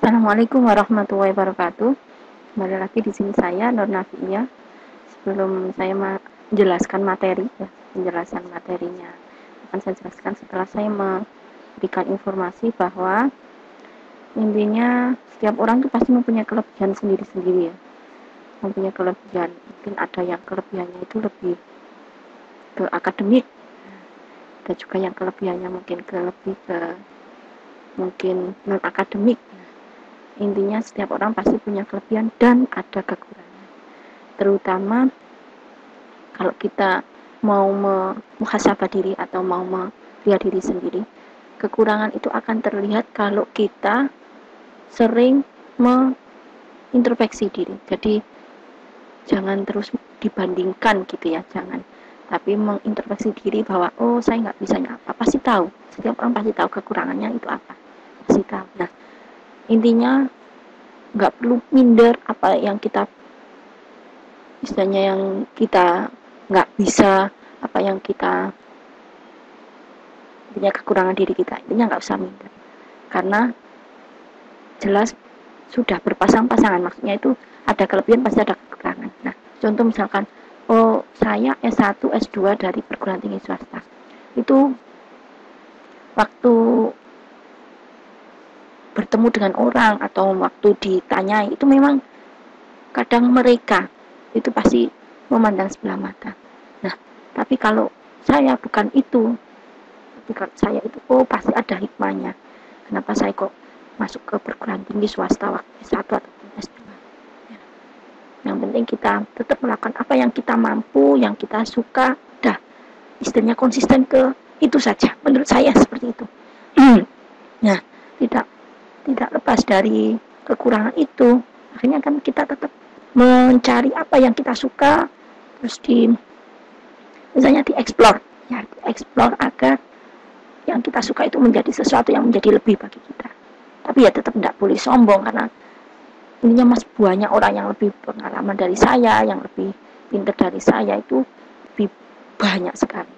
Assalamualaikum warahmatullahi wabarakatuh. Kembali lagi di sini saya Nur Nafia. Sebelum saya menjelaskan materi, ya, penjelasan materinya akan saya jelaskan setelah saya memberikan informasi bahwa intinya setiap orang itu pasti mempunyai kelebihan sendiri-sendiri ya. Mempunyai kelebihan. Mungkin ada yang kelebihannya itu lebih ke akademik. Ada juga yang kelebihannya mungkin lebih ke mungkin non akademik. Intinya setiap orang pasti punya kelebihan dan ada kekurangan. Terutama kalau kita mau muhasabah diri atau mau melihat diri sendiri, kekurangan itu akan terlihat kalau kita sering mengintrospeksi diri. Jadi jangan terus dibandingkan gitu ya, jangan. Tapi mengintrospeksi diri bahwa oh saya nggak bisanya apa, pasti tahu. Setiap orang pasti tahu kekurangannya itu apa, pasti tahu. Nah, intinya nggak perlu minder apa yang kita istilahnya yang kita nggak bisa, apa yang kita punya kekurangan diri kita, intinya nggak usah minder karena jelas sudah berpasang-pasangan, maksudnya itu ada kelebihan pasti ada kekurangan. Nah, contoh misalkan oh saya S1 S2 dari perguruan tinggi swasta, itu waktu bertemu dengan orang atau waktu ditanyai itu memang kadang mereka itu pasti memandang sebelah mata. Nah, tapi kalau saya bukan itu, saya itu oh pasti ada hikmahnya. Kenapa saya kok masuk ke perguruan tinggi swasta waktu S1 atau S2? Ya. Yang penting kita tetap melakukan apa yang kita mampu, yang kita suka, dah istilahnya konsisten ke itu saja. Menurut saya seperti itu. Nah, tidak lepas dari kekurangan itu, akhirnya kan kita tetap mencari apa yang kita suka, terus misalnya dieksplor, ya dieksplor agar yang kita suka itu menjadi sesuatu yang menjadi lebih bagi kita. Tapi ya tetap tidak boleh sombong karena intinya mas banyak orang yang lebih pengalaman dari saya, yang lebih pintar dari saya itu lebih banyak sekali.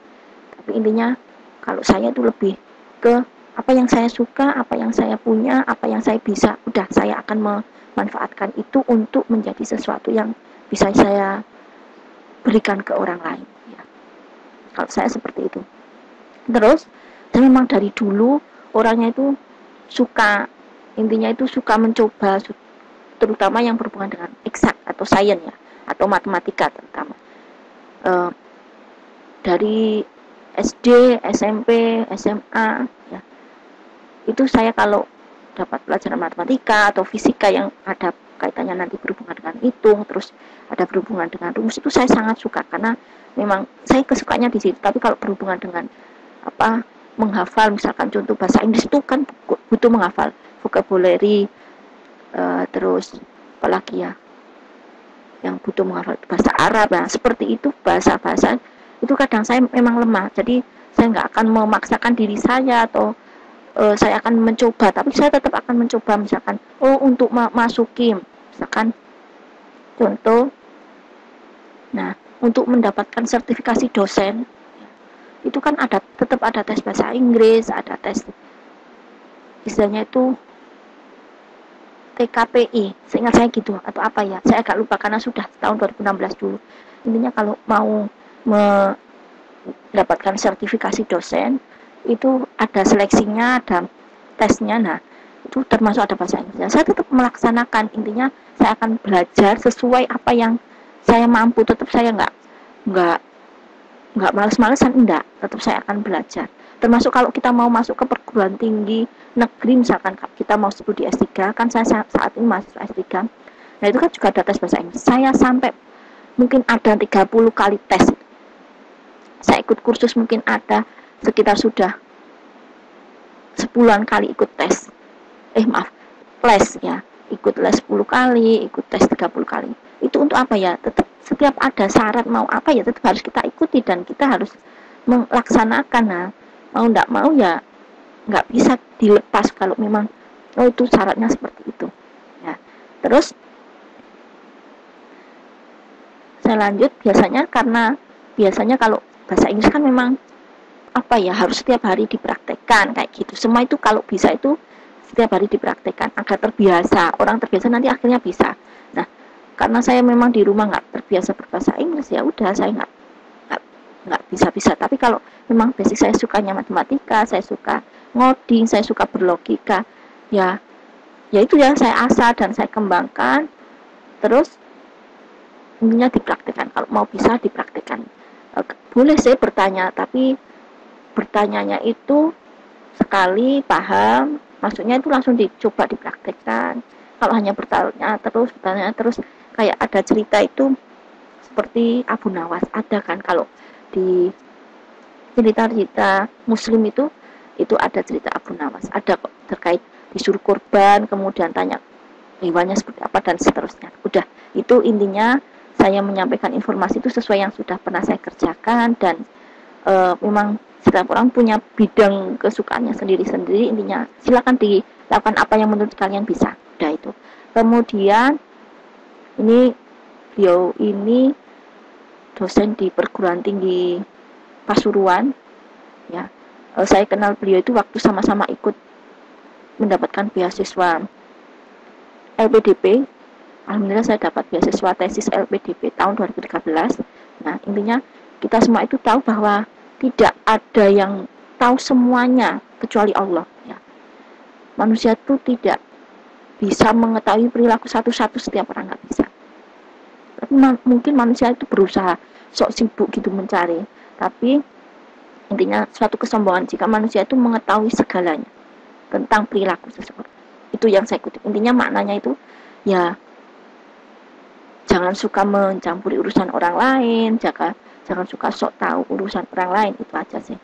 Tapi intinya kalau saya itu lebih ke apa yang saya suka, apa yang saya punya, apa yang saya bisa, udah saya akan memanfaatkan itu untuk menjadi sesuatu yang bisa saya berikan ke orang lain. Ya. Kalau saya seperti itu. Terus, dan memang dari dulu orangnya itu suka, intinya itu suka mencoba, terutama yang berhubungan dengan eksak atau sains ya, atau matematika terutama. Dari SD, SMP, SMA, ya, itu saya kalau dapat pelajaran matematika atau fisika yang ada kaitannya nanti berhubungan dengan hitung, terus ada berhubungan dengan rumus, itu saya sangat suka karena memang saya kesukanya di situ. Tapi kalau berhubungan dengan apa menghafal, misalkan contoh bahasa Inggris itu kan butuh menghafal vocabulary, terus apalagi ya yang butuh menghafal bahasa Arab, nah seperti itu bahasa-bahasa itu kadang saya memang lemah, jadi saya nggak akan memaksakan diri saya atau saya akan mencoba, tapi saya tetap akan mencoba misalkan oh untuk masukin misalkan contoh, nah untuk mendapatkan sertifikasi dosen itu kan ada tetap ada tes bahasa Inggris, ada tes istilahnya itu TKPI, seingat saya gitu atau apa ya, saya agak lupa karena sudah tahun 2016 dulu. Intinya kalau mau mendapatkan sertifikasi dosen itu ada seleksinya, ada tesnya, nah itu termasuk ada bahasa Inggris. Saya tetap melaksanakan, intinya saya akan belajar sesuai apa yang saya mampu, tetap saya nggak males-malesan, enggak, tetap saya akan belajar. Termasuk kalau kita mau masuk ke perguruan tinggi negeri, misalkan kita mau studi S3, kan saya saat ini mahasiswa S3, nah itu kan juga ada tes bahasa Inggris. Saya sampai mungkin ada 30 kali tes. Saya ikut kursus mungkin ada sekitar sudah 10-an kali ikut tes. Les ya, ikut les 10 kali, ikut tes 30 kali. Itu untuk apa ya? Tetap setiap ada syarat mau apa ya tetap harus kita ikuti dan kita harus melaksanakan. Nah, mau enggak mau ya nggak bisa dilepas kalau memang oh itu syaratnya seperti itu. Ya. Terus saya lanjut karena biasanya kalau bahasa Inggris kan memang apa ya harus setiap hari dipraktekkan kayak gitu. Semua itu kalau bisa itu setiap hari dipraktekkan agar terbiasa. Orang terbiasa nanti akhirnya bisa. Nah, karena saya memang di rumah nggak terbiasa berbahasa Inggris, ya udah saya nggak bisa. Tapi kalau memang basic saya sukanya matematika, saya suka ngoding, saya suka berlogika, ya itu yang saya asah dan saya kembangkan. Terus intinya dipraktekkan. Kalau mau bisa dipraktekkan. Boleh saya bertanya, tapi bertanyanya itu sekali paham, maksudnya itu langsung dicoba dipraktekkan. Kalau hanya bertanya terus kayak ada cerita itu seperti Abu Nawas, ada kan kalau di cerita-cerita Muslim itu ada cerita Abu Nawas, ada kok terkait disuruh korban, kemudian tanya hewannya seperti apa dan seterusnya. Udah, itu intinya saya menyampaikan informasi itu sesuai yang sudah pernah saya kerjakan, dan memang setiap orang punya bidang kesukaannya sendiri-sendiri. Intinya silakan dilakukan apa yang menurut kalian bisa. Udah itu. Kemudian beliau ini dosen di perguruan tinggi Pasuruan, ya. Saya kenal beliau itu waktu sama-sama ikut mendapatkan beasiswa LPDP. Alhamdulillah saya dapat beasiswa tesis LPDP tahun 2013. Nah, intinya kita semua itu tahu bahwa tidak ada yang tahu semuanya kecuali Allah, ya. Manusia itu tidak bisa mengetahui perilaku satu-satu, setiap orang nggak bisa. Tapi mungkin manusia itu berusaha sok sibuk gitu mencari. Tapi intinya suatu kesombongan jika manusia itu mengetahui segalanya tentang perilaku seseorang. Itu yang saya kutip. Intinya maknanya itu, ya, jangan suka mencampuri urusan orang lain, jangan suka sok tahu urusan orang lain, itu aja sih.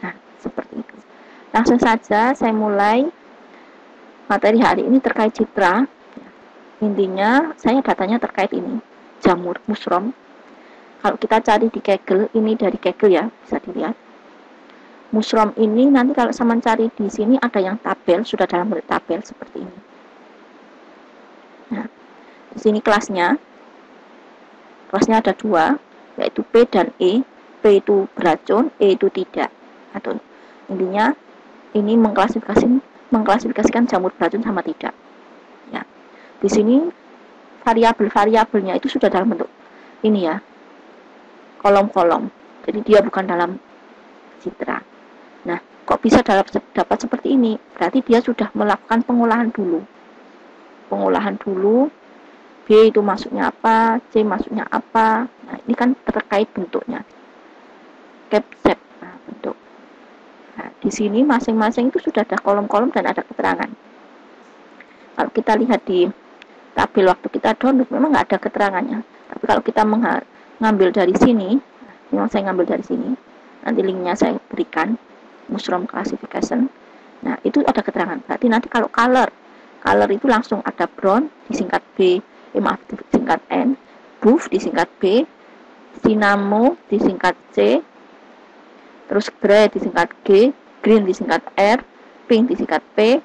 Nah, seperti itu. Langsung saja saya mulai materi hari ini terkait citra. Intinya saya datanya terkait ini, jamur mushroom. Kalau kita cari di Kaggle, ini dari Kaggle ya, bisa dilihat. Mushroom ini nanti kalau sama cari di sini ada yang tabel, sudah dalam bentuk tabel seperti ini. Nah, di sini kelasnya ada dua, yaitu P dan E. P itu beracun, E itu tidak. Atau intinya ini mengklasifikasikan jamur beracun sama tidak. Ya, di sini variabelnya itu sudah dalam bentuk ini ya, kolom-kolom. Jadi dia bukan dalam citra. Nah, kok bisa dapat seperti ini? Berarti dia sudah melakukan pengolahan dulu. B itu masuknya apa, C masuknya apa. Nah, ini kan terkait bentuknya. Capsep, nah, bentuk. Nah, di sini masing-masing itu sudah ada kolom-kolom dan ada keterangan. Kalau kita lihat di tabel waktu kita download, memang nggak ada keterangannya. Tapi kalau kita ngambil dari sini, memang saya ngambil dari sini. Nanti linknya saya berikan, mushroom classification. Nah, itu ada keterangan. Berarti nanti kalau color itu langsung ada brown disingkat B, disingkat N, buff disingkat B, cinnamon disingkat C, terus gray disingkat G, green disingkat R, pink disingkat P,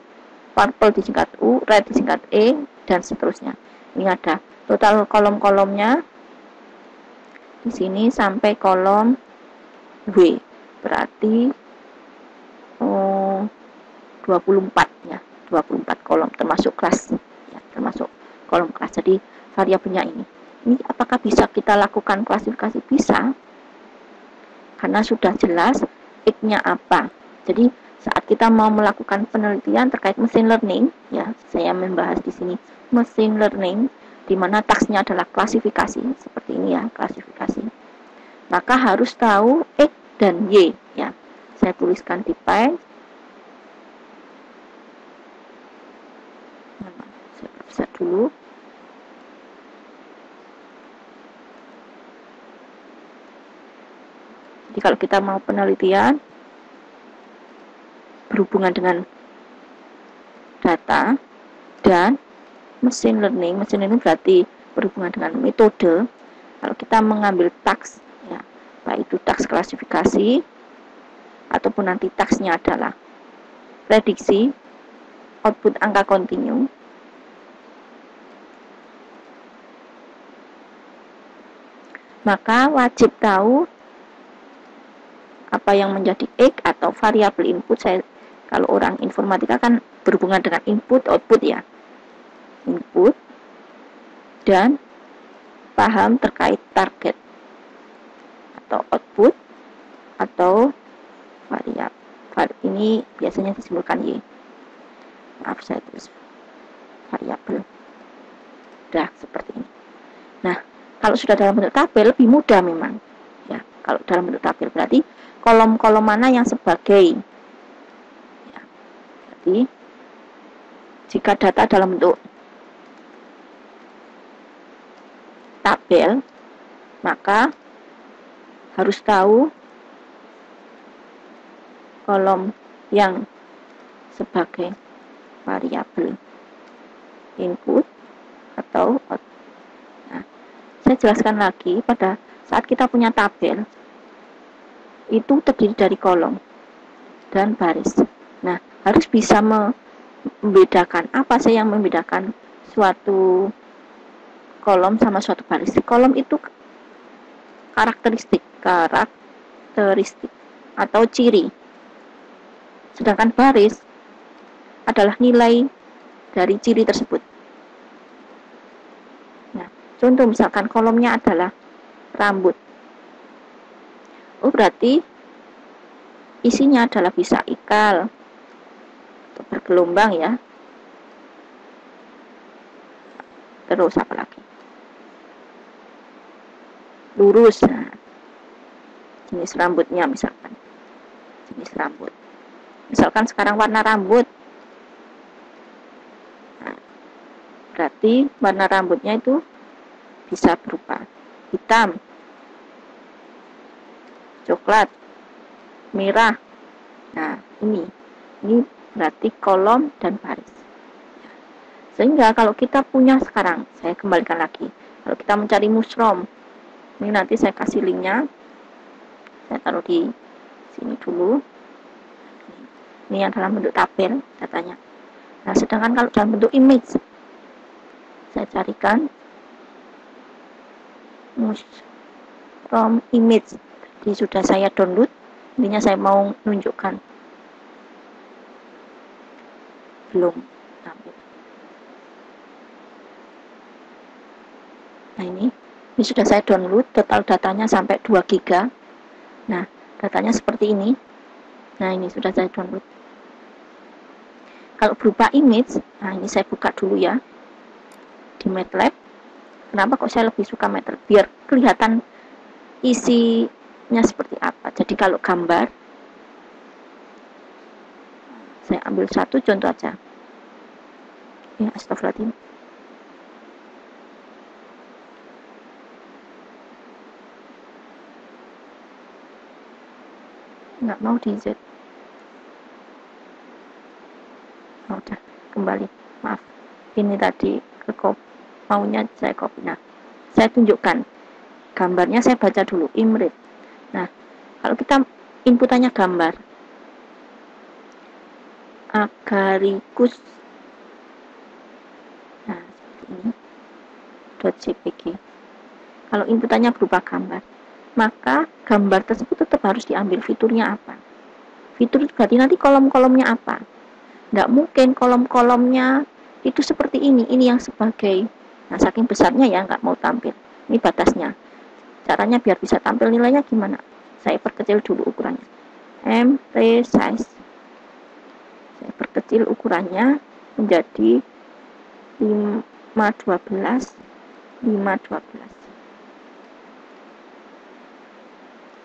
purple disingkat U, red disingkat E, dan seterusnya. Ini ada total kolom-kolomnya di sini sampai kolom W, berarti 24 ya, 24 kolom termasuk kelas ya, termasuk kolom kelas. Jadi variabelnya ini apakah bisa kita lakukan klasifikasi? Bisa, karena sudah jelas X-nya apa. Jadi saat kita mau melakukan penelitian terkait machine learning, ya, saya membahas di sini machine learning, di mana tasknya adalah klasifikasi, seperti ini ya, klasifikasi. Maka harus tahu X dan Y, ya. Saya tuliskan di Py. Saya periksa dulu. Jadi kalau kita mau penelitian berhubungan dengan data dan machine learning berarti berhubungan dengan metode. Kalau kita mengambil task, ya, baik itu task klasifikasi ataupun nanti tasknya adalah prediksi output angka kontinu, maka wajib tahu apa yang menjadi X atau variabel input. Saya Kalau orang informatika kan berhubungan dengan input, output ya. Input dan paham terkait target atau output atau variabel. Ini biasanya disimbolkan Y. Maaf, saya tulis variabel. Udah seperti ini. Nah, kalau sudah dalam bentuk tabel lebih mudah memang. Ya, kalau dalam bentuk tabel berarti kolom-kolom mana yang sebagai. Ya, berarti jika data dalam bentuk tabel, maka harus tahu kolom yang sebagai variabel input atau output. Nah, saya jelaskan lagi, pada saat kita punya tabel itu terdiri dari kolom dan baris. Nah, harus bisa membedakan apa sih yang membedakan suatu kolom sama suatu baris. Kolom itu karakteristik atau ciri, sedangkan baris adalah nilai dari ciri tersebut. Nah, contoh misalkan kolomnya adalah rambut. Oh, berarti isinya adalah bisa ikal atau bergelombang ya. Terus apa lagi? Lurus. Nah, jenis rambutnya misalkan. Jenis rambut. Misalkan sekarang warna rambut. Nah, berarti warna rambutnya itu bisa berupa hitam, coklat, merah. Nah, ini berarti kolom dan baris. Sehingga kalau kita punya sekarang, saya kembalikan lagi. Kalau kita mencari mushroom, ini nanti saya kasih linknya. Saya taruh di sini dulu. Ini yang dalam bentuk tabel datanya. Nah, sedangkan kalau dalam bentuk image, saya carikan mushroom image. Jadi sudah saya download. Intinya saya mau menunjukkan. Belum tampil. Nah, ini sudah saya download, total datanya sampai 2 GB. Nah, datanya seperti ini. Nah, ini sudah saya download. Kalau berupa image, nah ini saya buka dulu ya di MATLAB. Kenapa kok saya lebih suka MATLAB? Biar kelihatan isinya seperti apa. Jadi kalau gambar, saya ambil satu contoh aja. Ya, astagfirullahaladzim. Nggak mau di Z. Oh, udah kembali, maaf, ini tadi maunya saya copy. Nah, saya tunjukkan gambarnya, saya baca dulu image. Nah, kalau kita inputannya gambar agaricus, nah seperti ini .jpg. Kalau inputannya berupa gambar, maka gambar tersebut tetap harus diambil fiturnya apa. Fitur itu berarti nanti kolom-kolomnya apa. Nggak mungkin kolom-kolomnya itu seperti ini yang sebagai, nah saking besarnya ya nggak mau tampil. Ini batasnya. Caranya biar bisa tampil nilainya gimana? Saya perkecil dulu ukurannya. Size. Saya perkecil ukurannya menjadi 512.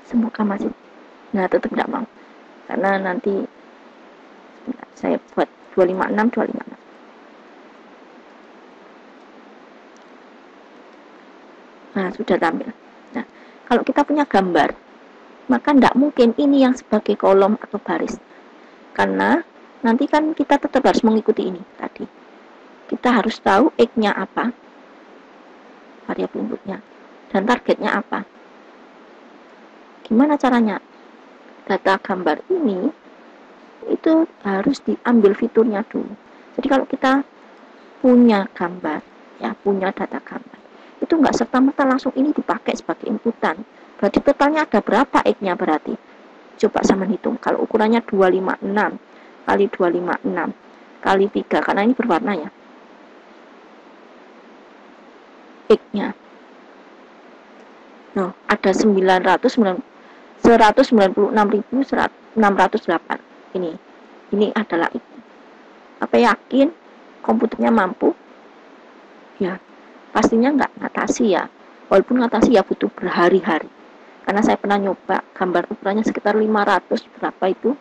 Semoga masih. Nah, tetap nggak mau. Karena nanti saya buat 256. Nah, sudah tampil. Nah, kalau kita punya gambar, maka tidak mungkin ini yang sebagai kolom atau baris. Karena nanti kan kita tetap harus mengikuti ini tadi. Kita harus tahu X-nya apa, variabel inputnya, dan targetnya apa. Gimana caranya? Data gambar ini itu harus diambil fiturnya dulu. Jadi kalau kita punya gambar, ya punya data gambar, itu nggak serta-merta langsung ini dipakai sebagai inputan. Berarti totalnya ada berapa X-nya berarti? Coba sama hitung. Kalau ukurannya 256, kali 256 kali 3, karena ini berwarna ya, X-nya. Nah, ada 196.608. Ini adalah X. Apa yakin komputernya mampu? Ya, pastinya nggak ngatasi ya. Walaupun ngatasi ya butuh berhari-hari. Karena saya pernah nyoba gambar ukurannya sekitar 500 berapa itu.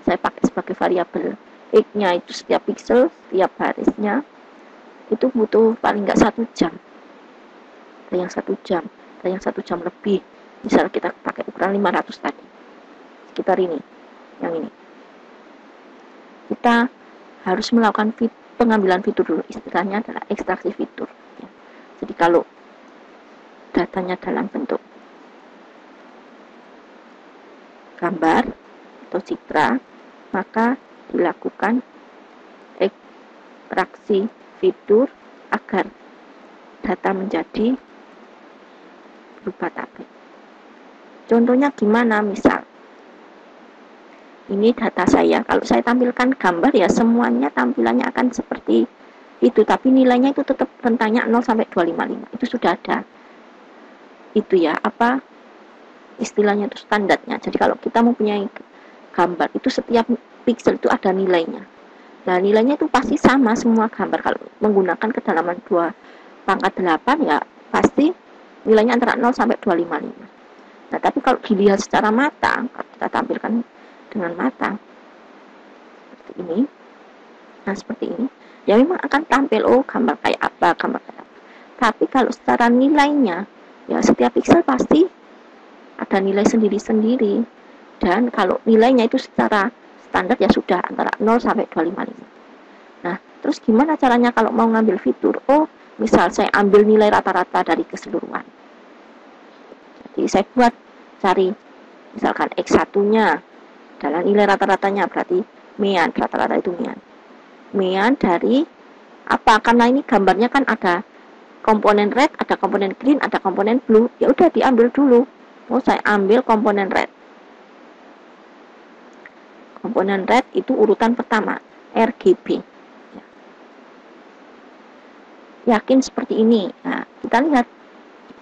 Saya pakai sebagai variabel X-nya itu setiap pixel, setiap barisnya itu butuh paling nggak 1 jam. Ada yang 1 jam, ada yang 1 jam lebih. Misal kita pakai ukuran 500 tadi, sekitar ini, yang ini. Kita harus melakukan pengambilan fitur dulu, istilahnya adalah ekstraksi fitur. Ya. Jadi kalau datanya dalam bentuk gambar atau citra, maka dilakukan ekstraksi fitur agar data menjadi berupa tabel. Contohnya gimana? Misal ini data saya, kalau saya tampilkan gambar ya semuanya tampilannya akan seperti itu, tapi nilainya itu tetap rentangnya 0 sampai 255. Itu sudah ada itu ya, apa istilahnya itu standarnya. Jadi kalau kita mempunyai gambar itu setiap pixel itu ada nilainya. Nah, nilainya itu pasti sama semua gambar. Kalau menggunakan kedalaman 2/8 ya pasti nilainya antara 0 sampai 255. Nah, tapi kalau dilihat secara mata, kalau kita tampilkan dengan mata seperti ini, nah seperti ini, ya memang akan tampil gambar kayak apa, gambar kayak apa. Tapi kalau secara nilainya, ya setiap pixel pasti ada nilai sendiri-sendiri. Dan kalau nilainya itu secara standar ya sudah antara 0 sampai 255. Nah, terus gimana caranya kalau mau ngambil fitur? Misal saya ambil nilai rata-rata dari keseluruhan. Jadi saya buat cari misalkan X1-nya adalah nilai rata-ratanya, berarti mean, rata-rata itu mean dari apa? Karena ini gambarnya kan ada komponen red, ada komponen green, ada komponen blue, ya udah diambil dulu. Saya ambil komponen red. Komponen red itu urutan pertama, RGB. Yakin seperti ini. Nah, kita lihat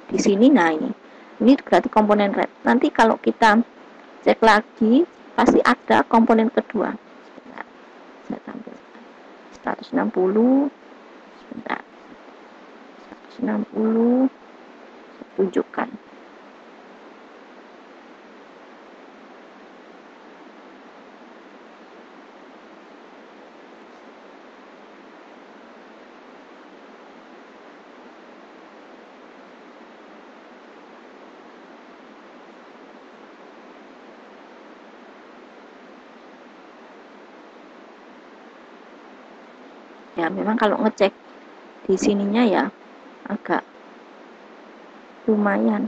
di sini. Nah, ini berarti komponen red. Nanti kalau kita cek lagi pasti ada komponen kedua. Sebentar, saya tampil 160. Sebentar, 160 saya tunjukkan. Ya memang kalau ngecek di sininya ya agak lumayan.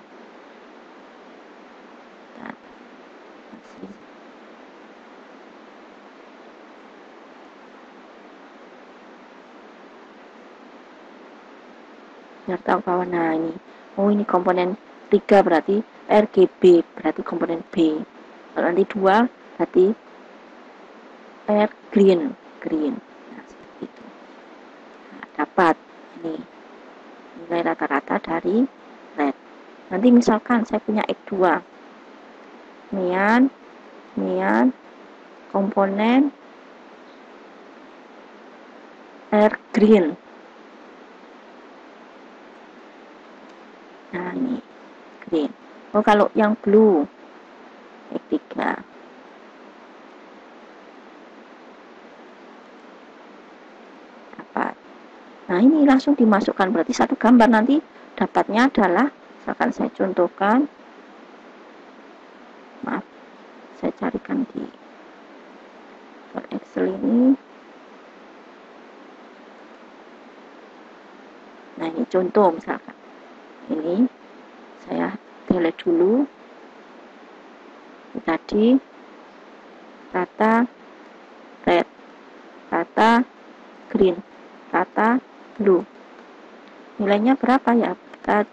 Biar tahu kawan. Nah ini komponen 3 berarti RGB, berarti komponen B. Kalau nanti 2 berarti R green. Nah, seperti itu. Nah, dapat ini nilai rata-rata dari red. Nanti misalkan saya punya X2, mean komponen R green. Nah ini green. Kalau yang blue X3. Dapat. Nah ini langsung dimasukkan, berarti satu gambar nanti dapatnya adalah, misalkan saya contohkan, maaf, saya carikan di Excel ini. Nah ini contoh misalkan. Ini saya delete dulu. Tadi rata red, rata green, rata blue. Nilainya berapa ya? Kita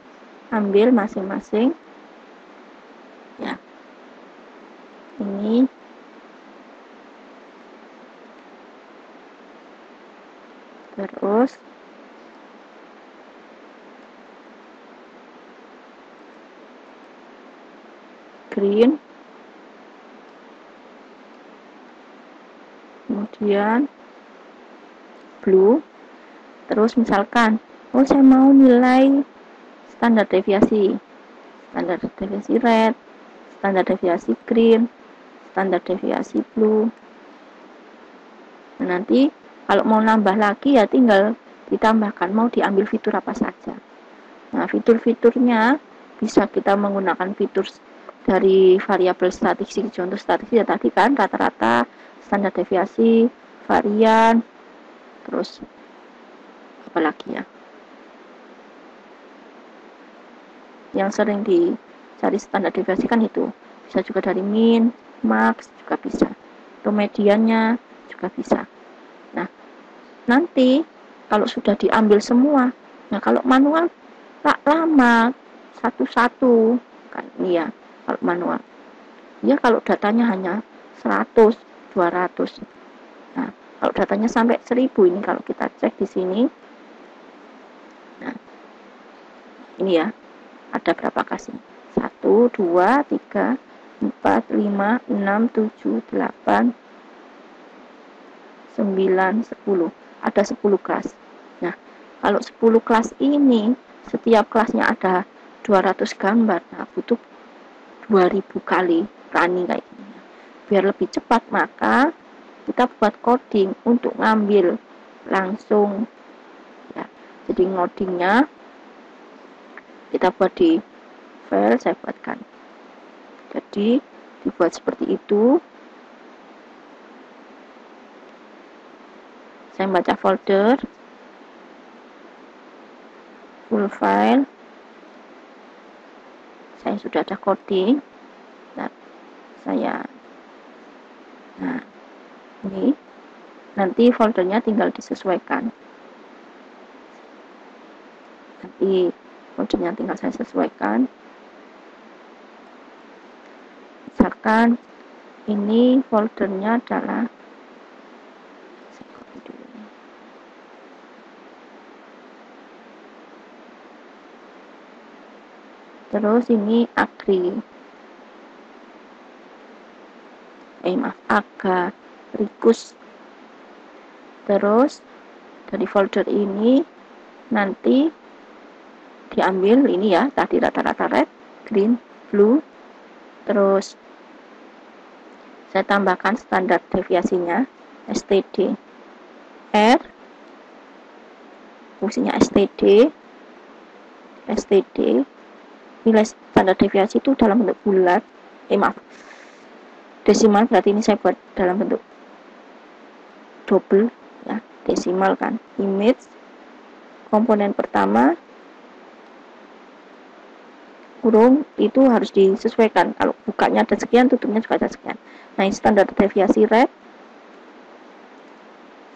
ambil masing-masing. Ya. Ini terus green, kemudian blue. Terus misalkan saya mau nilai standar deviasi red, standar deviasi green, standar deviasi blue. Nah, nanti kalau mau nambah lagi ya tinggal ditambahkan mau diambil fitur apa saja. Nah, fitur-fiturnya bisa kita menggunakan fitur dari variabel statistik. Contoh statistik ya tadi kan rata-rata, standar deviasi, varian, terus apalagi ya yang sering dicari standar deviasi kan itu. Bisa juga dari min, max juga bisa, atau mediannya juga bisa. Nah, nanti kalau sudah diambil semua, nah kalau manual tak lama satu-satu kan ini ya kalau manual. Ya kalau datanya hanya 100, 200. Nah, kalau datanya sampai 1000 ini kalau kita cek di sini. Nah, ini ya. Ada berapa kasih? 1, 2, 3, 4, 5, 6, 7, 8, 9, 10. Ada 10 kelas. Nah, kalau 10 kelas ini, setiap kelasnya ada 200 gambar. Nah, butuh 2000 kali running kayak gini. Biar lebih cepat, maka kita buat coding untuk ngambil langsung. Ya, jadi ngodingnya kita buat di file, saya buatkan. Jadi dibuat seperti itu. Saya baca folder, full file. Saya sudah ada coding. Nah, ini nanti foldernya tinggal disesuaikan. Nanti foldernya tinggal saya sesuaikan. Misalkan ini foldernya adalah terus ini agrikus. Terus dari folder ini nanti diambil ini ya tadi rata-rata red, green, blue. Terus saya tambahkan standar deviasinya std r, fungsinya std. Nilai standar deviasi itu dalam bentuk bulat, desimal, berarti ini saya buat dalam bentuk double ya, desimal kan. Image komponen pertama kurung itu harus disesuaikan, kalau bukanya ada sekian, tutupnya juga ada sekian. Nah, ini standar deviasi red,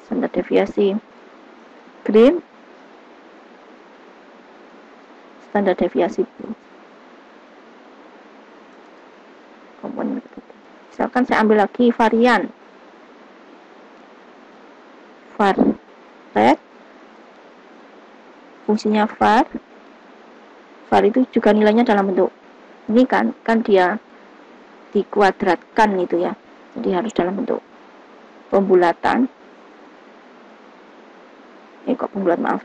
standar deviasi green, standar deviasi blue. Komponen ketiga. Misalkan saya ambil lagi varian var red, fungsinya var itu juga nilainya dalam bentuk ini kan dia dikuadratkan itu ya, jadi harus dalam bentuk pembulatan.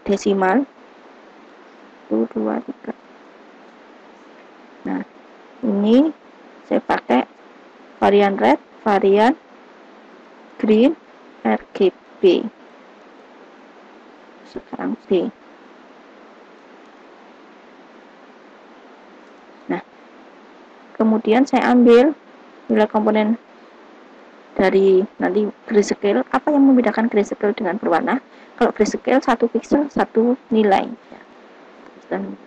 Desimal 1, 2, 3. Nah, ini saya pakai varian red, varian green, RGB. Sekarang D. Nah, kemudian saya ambil nilai komponen dari nanti grayscale. Apa yang membedakan grayscale dengan berwarna? Kalau grayscale 1 pixel 1 nilai. Dan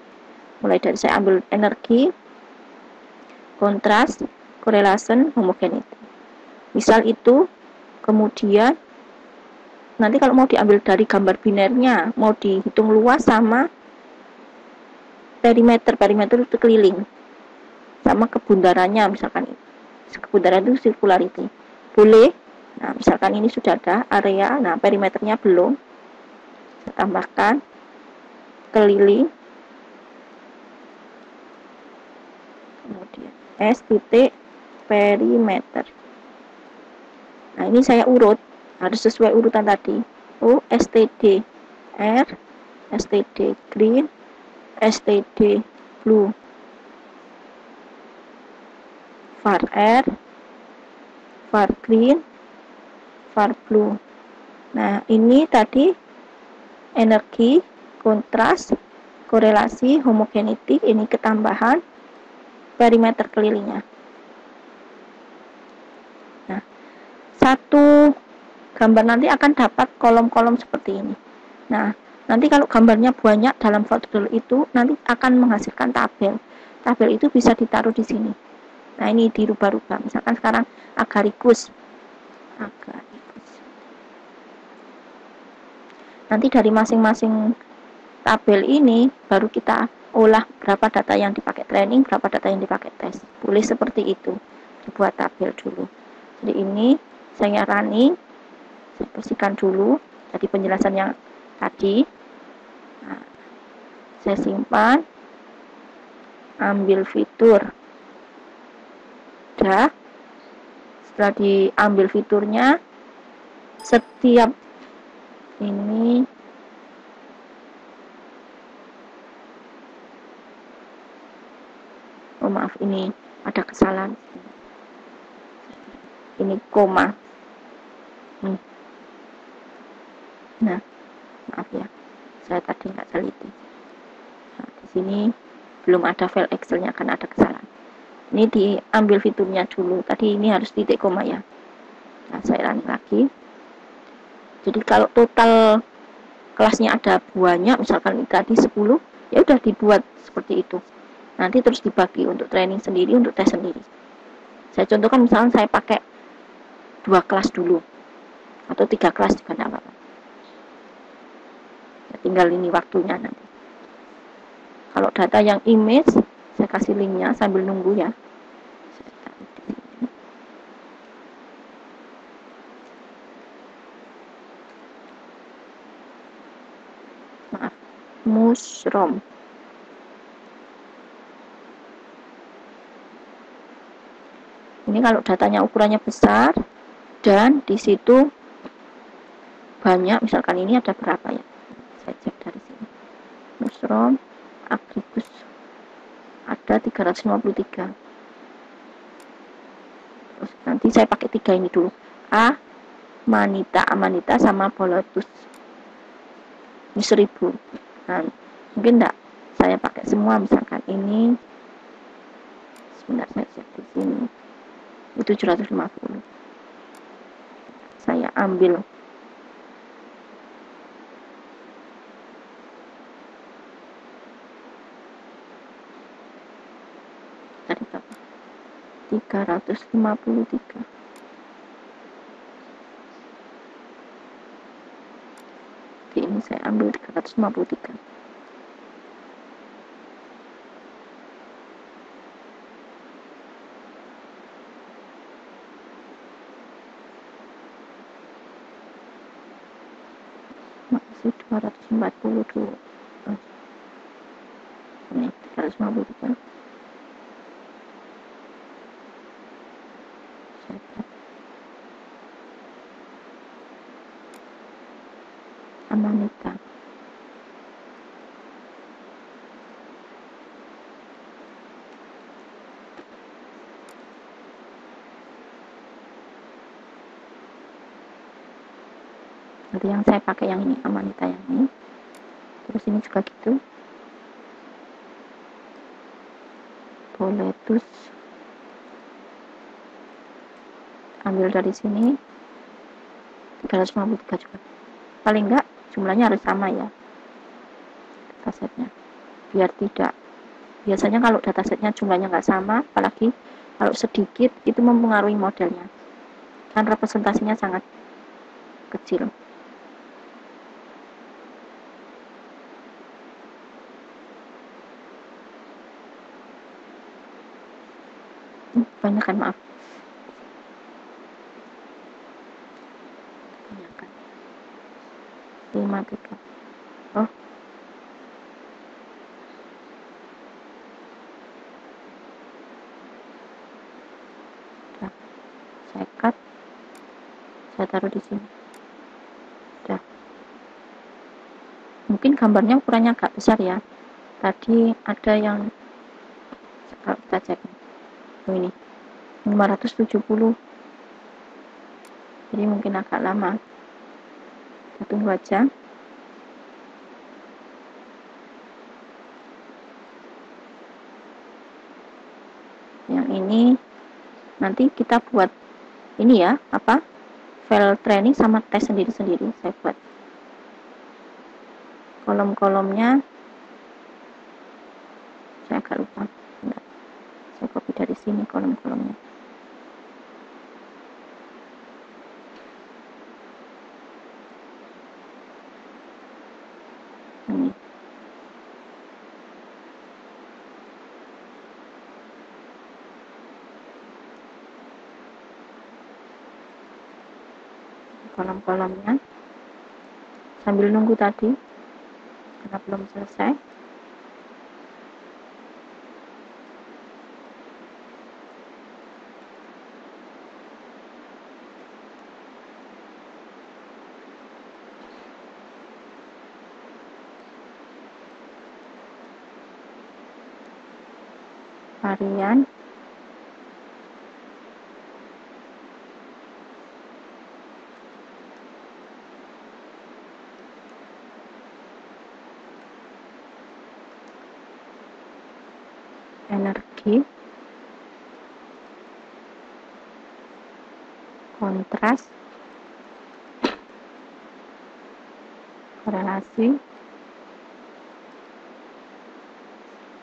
mulai dari saya ambil energi, kontras, correlation, homogeneity. Misal itu, kemudian nanti kalau mau diambil dari gambar binernya, mau dihitung luas sama perimeter itu keliling, sama kebundarannya, misalkan kebundaran itu circularity boleh. Nah, misalkan ini sudah ada area, nah perimeternya belum, tambahkan keliling, kemudian S titik perimeter. Nah, ini saya urut, harus sesuai urutan tadi. O, STD R, STD green, STD blue, var R, var green, var blue. Nah, ini tadi energi, kontras, korelasi, homogeneity, ini ketambahan, perimeter kelilingnya. Nah, satu gambar nanti akan dapat kolom-kolom seperti ini. Nah, nanti kalau gambarnya banyak dalam folder itu, nanti akan menghasilkan tabel. Tabel itu bisa ditaruh di sini. Nah, ini dirubah-rubah. Misalkan sekarang agaricus. Nanti dari masing-masing tabel ini baru kita olah berapa data yang dipakai training, berapa data yang dipakai tes. Boleh seperti itu. Dibuat tabel dulu. Jadi ini saya running, saya bersihkan dulu dari penjelasan yang tadi. Nah, saya simpan, ambil fitur. Udah. Setelah diambil fiturnya, setiap ini maaf, ini ada kesalahan, ini koma. Nah, maaf ya, saya tadi nggak teliti. Nah, di sini belum ada file Excel-nya, kan ada kesalahan. Ini diambil fiturnya dulu, tadi ini harus titik koma ya. Nah, saya ulangi lagi. Jadi kalau total kelasnya ada banyak, misalkan tadi 10, ya udah dibuat seperti itu. Nanti terus dibagi untuk training sendiri, untuk tes sendiri. Saya contohkan misalkan saya pakai 2 kelas dulu, atau 3 kelas juga tidak apa-apa. Ya, tinggal ini waktunya nanti. Kalau data yang image, saya kasih linknya sambil nunggu ya. Maaf, mushroom. Ini kalau datanya ukurannya besar dan di situ banyak, misalkan ini ada berapa ya? Saya cek dari sini. Mushroom agaricus ada 353. Terus nanti saya pakai 3 ini dulu. Amanita sama Boletus. Ini 1000. Nah, mungkin enggak saya pakai semua, misalkan ini. Sebentar, saya cek di sini. Itu 750. Saya ambil tadi berapa? 353. Oke, ini saya ambil 353. Masih 240 dulu. Ini 353. Amanita. Nanti yang saya pakai yang ini, Amanita yang ini. Terus ini juga gitu. Boletus. Ambil dari sini 353 juga. Paling enggak jumlahnya harus sama ya datasetnya, biar tidak, biasanya kalau datasetnya jumlahnya nggak sama, apalagi kalau sedikit, itu mempengaruhi modelnya, kan representasinya sangat kecil. Banyak kan, maaf, banyak kan, 53. Oh, udah. Saya cut, saya taruh di sini. Udah. Mungkin gambarnya ukurannya agak besar ya. Tadi ada yang, kalau kita cek, oh ini 570, jadi mungkin agak lama. Kita tunggu aja. Yang ini nanti kita buat ini ya, apa, file training sama tes sendiri-sendiri. Saya buat kolom-kolomnya, saya agak lupa. Enggak. Saya copy dari sini kolom-kolomnya. Ini. Kolom-kolomnya sambil nunggu tadi karena belum selesai. Varian, energi, kontras, korelasi,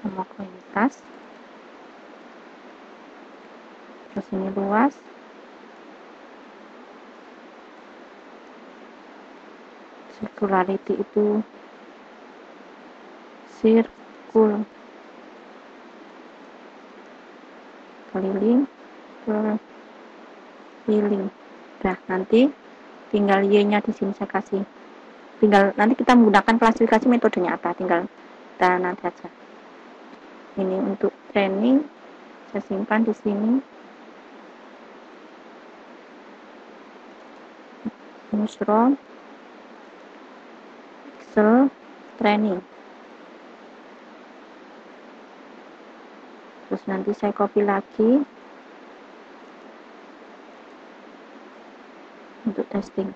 homogenitas, terus ini luas, circularity itu circle, keliling, keliling. Nah, nanti tinggal Y-nya di sini saya kasih. Tinggal nanti kita menggunakan klasifikasi metodenya apa, tinggal kita nanti aja. Ini untuk training, saya simpan di sini. Mushroom, Excel, training. Terus nanti saya copy lagi untuk testing.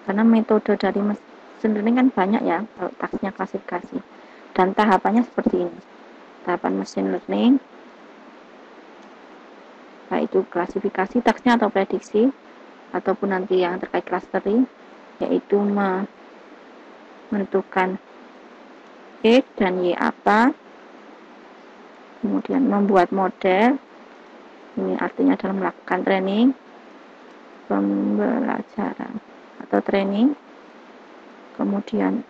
Karena metode dari mesin learning kan banyak ya, kalau tasnya klasifikasi. Dan tahapannya seperti ini. Tahapan mesin learning, baik itu klasifikasi tasnya atau prediksi, ataupun nanti yang terkait clustering, yaitu menentukan X dan Y apa, kemudian membuat model, ini artinya adalah melakukan training, pembelajaran atau training, kemudian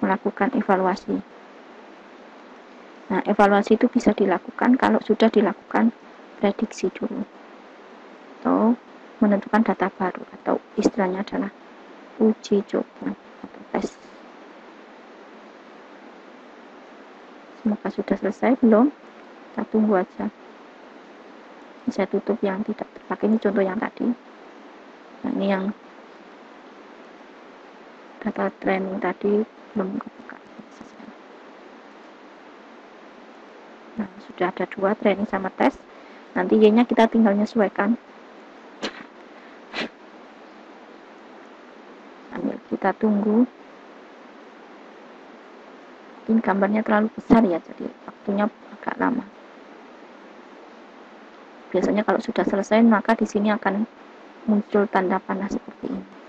melakukan evaluasi. Nah, evaluasi itu bisa dilakukan kalau sudah dilakukan prediksi dulu, atau menentukan data baru, atau istilahnya adalah uji coba atau tes. Semoga sudah selesai belum? Kita tunggu aja. Saya tutup yang tidak terpakai, ini contoh yang tadi. Nah, ini yang data training tadi belum kebuka. Nah, sudah ada 2, training sama tes. Nanti Y-nya kita tinggal menyesuaikan. Sambil kita tunggu. Mungkin gambarnya terlalu besar ya, jadi waktunya agak lama. Biasanya kalau sudah selesai, maka di sini akan muncul tanda panah seperti ini.